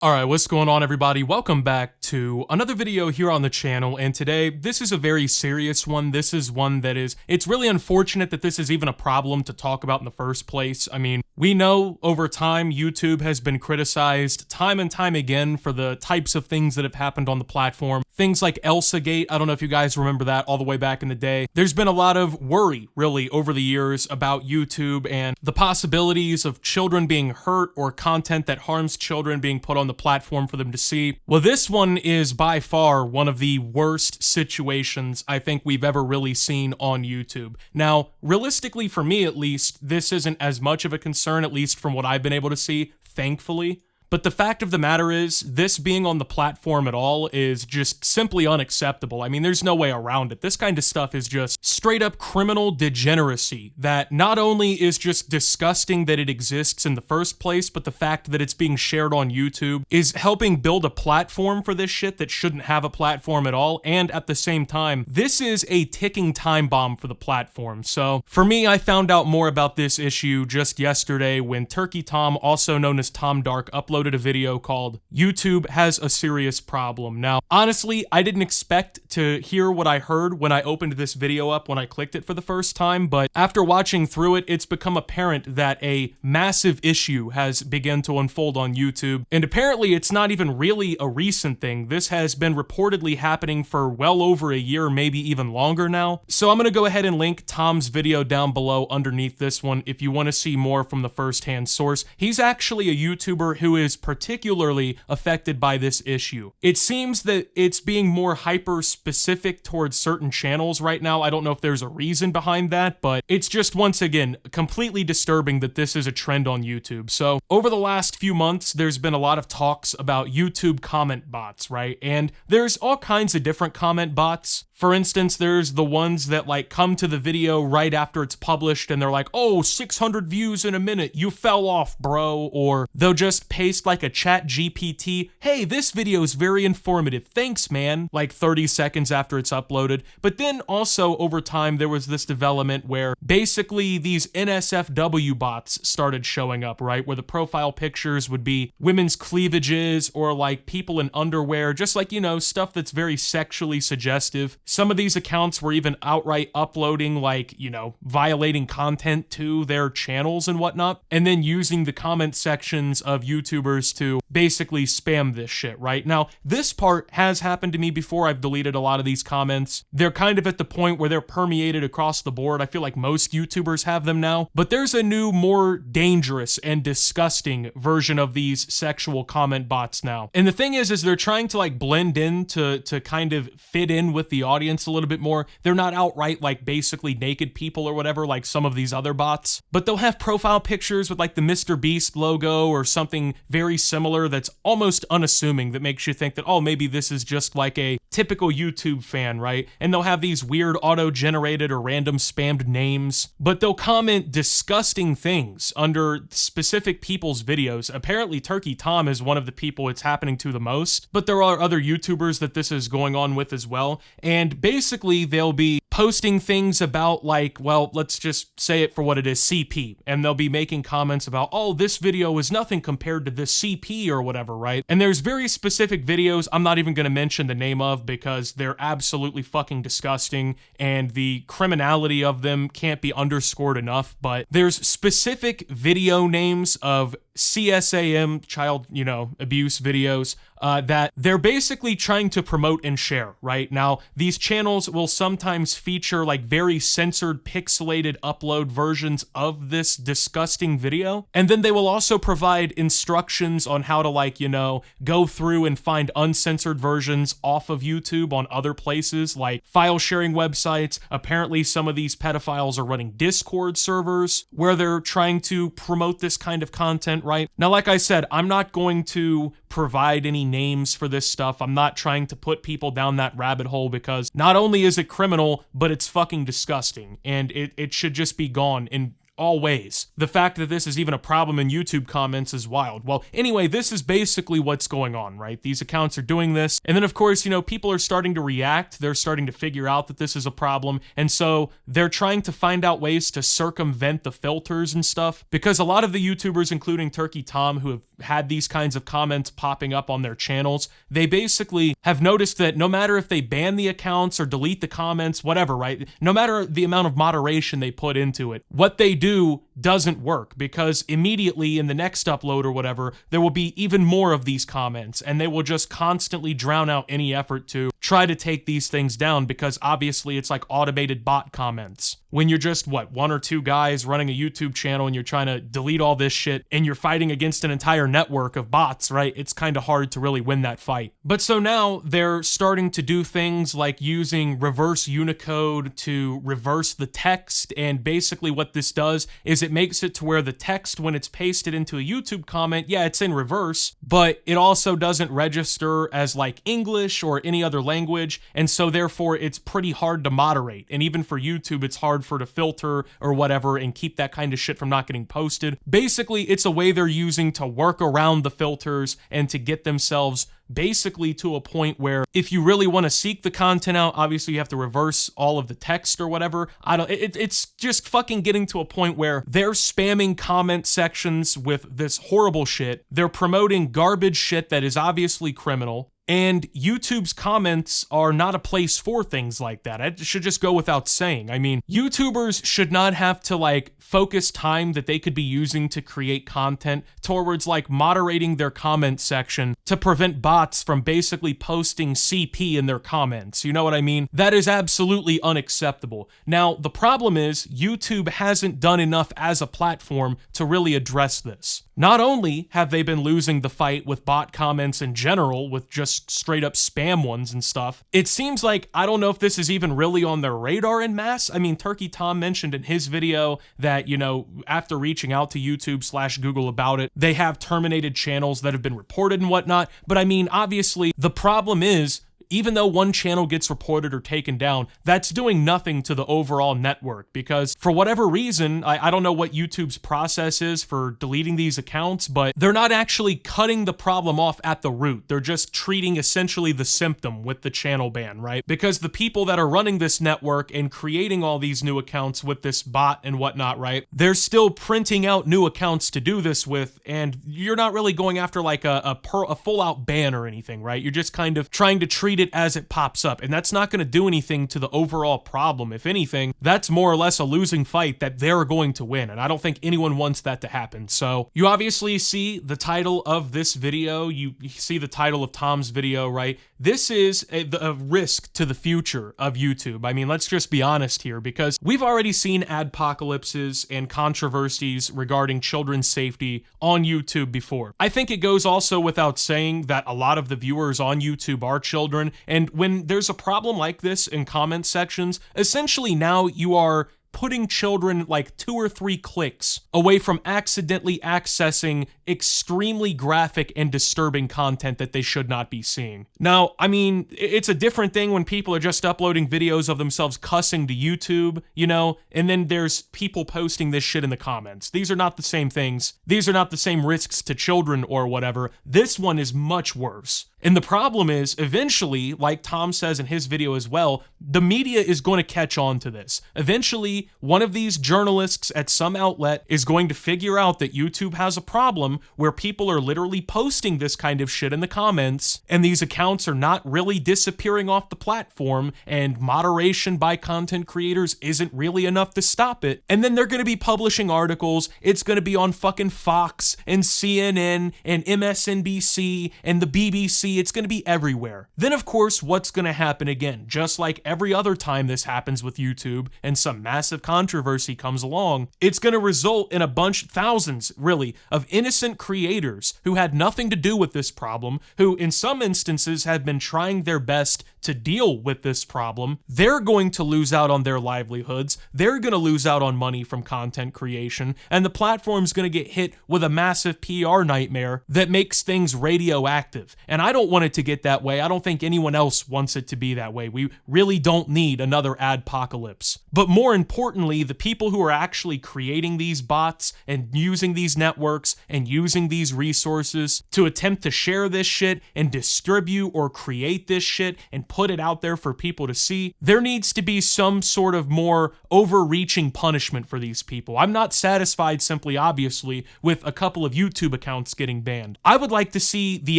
Alright, what's going on everybody? Welcome back to another video here on the channel, and today, this is a very serious one. This is one that it's really unfortunate that this is even a problem to talk about in the first place. I mean, we know over time YouTube has been criticized time and time again for the types of things that have happened on the platform. Things like ElsaGate, I don't know if you guys remember that all the way back in the day. There's been a lot of worry, really, over the years about YouTube and the possibilities of children being hurt or content that harms children being put on the platform for them to see. Well, this one is by far one of the worst situations I think we've ever really seen on YouTube. Now, realistically, for me at least, this isn't as much of a concern, at least from what I've been able to see, thankfully. But the fact of the matter is, this being on the platform at all is just simply unacceptable. I mean, there's no way around it. This kind of stuff is just straight up criminal degeneracy that not only is just disgusting that it exists in the first place, but the fact that it's being shared on YouTube is helping build a platform for this shit that shouldn't have a platform at all. And at the same time, this is a ticking time bomb for the platform. So for me, I found out more about this issue just yesterday when Turkey Tom, also known as Tom Dark, uploaded a video called YouTube Has a Serious Problem. Now, honestly, I didn't expect to hear what I heard when I opened this video up when I clicked it for the first time, but after watching through it, it's become apparent that a massive issue has begun to unfold on YouTube, and apparently it's not even really a recent thing. This has been reportedly happening for well over a year, maybe even longer now. So I'm gonna go ahead and link Tom's video down below underneath this one if you want to see more from the first-hand source. He's actually a YouTuber who is particularly affected by this issue. It seems that it's being more hyper-specific towards certain channels right now. I don't know if there's a reason behind that, but it's just, once again, completely disturbing that this is a trend on YouTube. So, over the last few months, there's been a lot of talks about YouTube comment bots, right? And there's all kinds of different comment bots. For instance, there's the ones that like come to the video right after it's published and they're like, oh, 600 views in a minute, you fell off, bro. Or they'll just paste like a chat GPT, hey, this video is very informative, thanks, man, like 30 seconds after it's uploaded. But then also over time, there was this development where basically these NSFW bots started showing up, right? Where the profile pictures would be women's cleavages or like people in underwear, just like, you know, stuff that's very sexually suggestive. Some of these accounts were even outright uploading like, you know, violating content to their channels and whatnot, and then using the comment sections of YouTubers to basically spam this shit, right? Now, this part has happened to me before. I've deleted a lot of these comments. They're kind of at the point where they're permeated across the board. I feel like most YouTubers have them now, but there's a new, more dangerous and disgusting version of these sexual comment bots now. And the thing is they're trying to like blend in to kind of fit in with the audience a little bit more. They're not outright like basically naked people or whatever like some of these other bots, but they'll have profile pictures with like the Mr. Beast logo or something very similar that's almost unassuming that makes you think that, oh, maybe this is just like a typical YouTube fan, right? And they'll have these weird auto-generated or random spammed names, but they'll comment disgusting things under specific people's videos. Apparently Turkey Tom is one of the people it's happening to the most, but there are other YouTubers that this is going on with as well. And basically they'll be posting things about like, well, let's just say it for what it is, CP. And they'll be making comments about, oh, this video is nothing compared to this CP or whatever, right? And there's very specific videos I'm not even going to mention the name of because they're absolutely fucking disgusting and the criminality of them can't be underscored enough. But there's specific video names of CSAM, child, you know, abuse videos, that they're basically trying to promote and share, right? Now, these channels will sometimes feature like very censored, pixelated upload versions of this disgusting video. And then they will also provide instructions on how to like, you know, go through and find uncensored versions off of YouTube on other places like file sharing websites. Apparently, some of these pedophiles are running Discord servers where they're trying to promote this kind of content, right? Now, like I said, I'm not going to provide any names for this stuff. I'm not trying to put people down that rabbit hole because not only is it criminal, but it's fucking disgusting and it should just be gone in all ways. The fact that this is even a problem in YouTube comments is wild. Well, anyway, this is basically what's going on, right? These accounts are doing this, and then of course, you know, people are starting to react. They're starting to figure out that this is a problem, and so they're trying to find out ways to circumvent the filters and stuff, because a lot of the YouTubers, including Turkey Tom, who have had these kinds of comments popping up on their channels, they basically have noticed that no matter if they ban the accounts or delete the comments, whatever, right? No matter the amount of moderation they put into it, what they do doesn't work, because immediately in the next upload or whatever, there will be even more of these comments, and they will just constantly drown out any effort to try to take these things down, because obviously it's like automated bot comments. When you're just, what, one or two guys running a YouTube channel and you're trying to delete all this shit and you're fighting against an entire network of bots, right? It's kind of hard to really win that fight. But so now they're starting to do things like using reverse Unicode to reverse the text, and basically what this does is it makes it to where the text, when it's pasted into a YouTube comment, yeah, it's in reverse, but it also doesn't register as like English or any other language, and so therefore it's pretty hard to moderate. And even for YouTube, it's hard for to filter or whatever and keep that kind of shit from not getting posted. Basically, it's a way they're using to work around the filters and to get themselves basically to a point where if you really want to seek the content out, obviously you have to reverse all of the text or whatever. It's just fucking getting to a point where they're spamming comment sections with this horrible shit. They're promoting garbage shit that is obviously criminal. And YouTube's comments are not a place for things like that. It should just go without saying. I mean, YouTubers should not have to like focus time that they could be using to create content towards like moderating their comment section to prevent bots from basically posting CP in their comments. You know what I mean? That is absolutely unacceptable. Now, the problem is YouTube hasn't done enough as a platform to really address this. Not only have they been losing the fight with bot comments in general, with just straight up spam ones and stuff, it seems like, I don't know if this is even really on their radar en masse. I mean, Turkey Tom mentioned in his video that, you know, after reaching out to YouTube/Google about it, they have terminated channels that have been reported and whatnot. But I mean, obviously, the problem is, even though one channel gets reported or taken down, that's doing nothing to the overall network, because for whatever reason, I don't know what YouTube's process is for deleting these accounts, but they're not actually cutting the problem off at the root. They're just treating essentially the symptom with the channel ban, right? Because the people that are running this network and creating all these new accounts with this bot and whatnot, right? They're still printing out new accounts to do this with, and you're not really going after like a full-out ban or anything, right? You're just kind of trying to treat it as it pops up, and that's not going to do anything to the overall problem. If anything, that's more or less a losing fight that they're going to win, and I don't think anyone wants that to happen. So you obviously see the title of this video, you see the title of Tom's video, right? This is a risk to the future of YouTube. I mean, let's just be honest here, because we've already seen adpocalypses and controversies regarding children's safety on YouTube before. I think it goes also without saying that a lot of the viewers on YouTube are children, and when there's a problem like this in comment sections, essentially now you are putting children like 2 or 3 clicks away from accidentally accessing extremely graphic and disturbing content that they should not be seeing. Now, I mean, it's a different thing when people are just uploading videos of themselves cussing to YouTube, you know, and then there's people posting this shit in the comments. These are not the same things. These are not the same risks to children or whatever. This one is much worse. And the problem is, eventually, like Tom says in his video as well, the media is going to catch on to this. Eventually, one of these journalists at some outlet is going to figure out that YouTube has a problem where people are literally posting this kind of shit in the comments, and these accounts are not really disappearing off the platform, and moderation by content creators isn't really enough to stop it. And then they're going to be publishing articles. It's going to be on fucking Fox and CNN and MSNBC and the BBC. It's going to be everywhere. Then, of course, what's going to happen again? Just like every other time this happens with YouTube and some massive controversy comes along, it's going to result in a bunch, thousands, really, of innocent creators who had nothing to do with this problem, who in some instances have been trying their best to deal with this problem, they're going to lose out on their livelihoods, they're going to lose out on money from content creation, and the platform's going to get hit with a massive PR nightmare that makes things radioactive. And I don't want it to get that way. I don't think anyone else wants it to be that way. We really don't need another adpocalypse. But more importantly, the people who are actually creating these bots and using these networks and using these resources to attempt to share this shit and distribute or create this shit and put it out there for people to see, there needs to be some sort of more overreaching punishment for these people. I'm not satisfied simply, obviously, with a couple of YouTube accounts getting banned. I would like to see the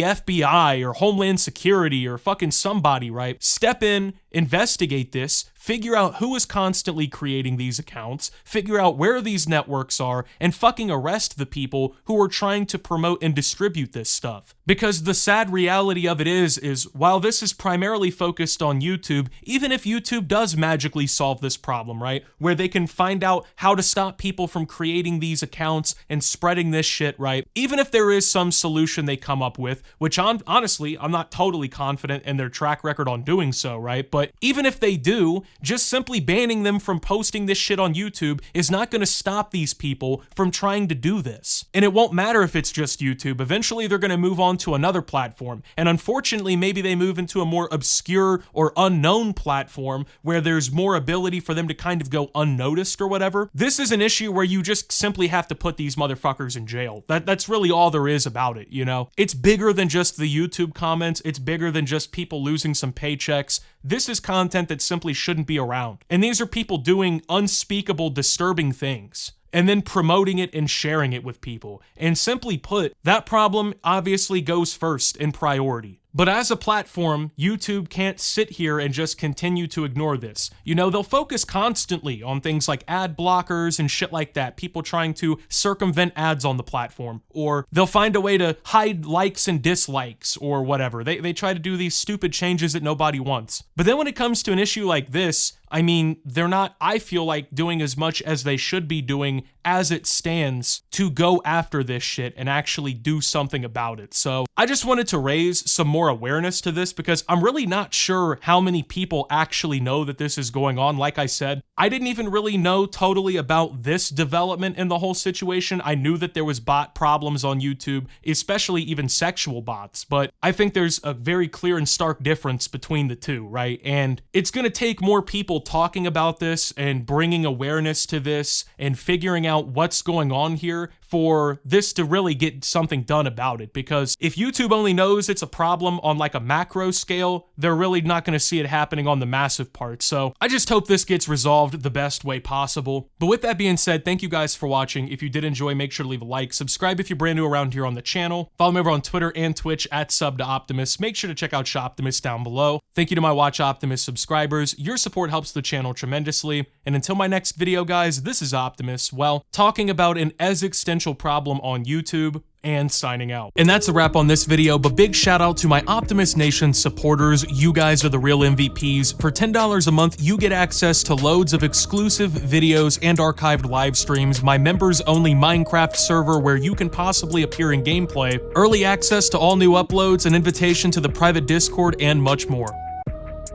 FBI or Homeland Security or fucking somebody, right, step in, investigate this, figure out who is constantly creating these accounts, figure out where these networks are, and fucking arrest the people who are trying to promote and distribute this stuff. Because the sad reality of it is while this is primarily focused on YouTube, even if YouTube does magically solve this problem, right, where they can find out how to stop people from creating these accounts and spreading this shit, right, even if there is some solution they come up with, which honestly, I'm not totally confident in their track record on doing so, right, but even if they do, just simply banning them from posting this shit on YouTube is not going to stop these people from trying to do this. And it won't matter if it's just YouTube. Eventually, they're going to move on to another platform. And unfortunately, maybe they move into a more obscure or unknown platform where there's more ability for them to kind of go unnoticed or whatever. This is an issue where you just simply have to put these motherfuckers in jail. That's really all there is about it, you know? It's bigger than just the YouTube comments. It's bigger than just people losing some paychecks. This is content that simply shouldn't be around. And these are people doing unspeakable, disturbing things and then promoting it and sharing it with people. And simply put, that problem obviously goes first in priority. But as a platform, YouTube can't sit here and just continue to ignore this. You know, they'll focus constantly on things like ad blockers and shit like that, people trying to circumvent ads on the platform, or they'll find a way to hide likes and dislikes or whatever. They try to do these stupid changes that nobody wants. But then when it comes to an issue like this, I mean, they're not, I feel like, doing as much as they should be doing as it stands to go after this shit and actually do something about it. So I just wanted to raise some more awareness to this because I'm really not sure how many people actually know that this is going on. Like I said, I didn't even really know totally about this development in the whole situation. I knew that there was bot problems on YouTube, especially even sexual bots, but I think there's a very clear and stark difference between the two, right? And it's going to take more people talking about this and bringing awareness to this and figuring out what's going on here for this to really get something done about it. Because if YouTube only knows it's a problem on like a macro scale, they're really not going to see it happening on the massive part. So I just hope this gets resolved the best way possible. But with that being said, thank you guys for watching. If you did enjoy, make sure to leave a like, subscribe if you're brand new around here on the channel, follow me over on Twitter and Twitch at @SubToOptimus. Make sure to check out Shoptimus down below. Thank you to my Watch Optimus subscribers. Your support helps the channel tremendously. And until my next video, guys, this is Optimus, well, talking about an existential problem on YouTube and signing out. And that's a wrap on this video, but big shout out to my Optimus Nation supporters. You guys are the real MVPs. For $10 a month, you get access to loads of exclusive videos and archived live streams, my members only Minecraft server where you can possibly appear in gameplay, early access to all new uploads, an invitation to the private Discord, and much more.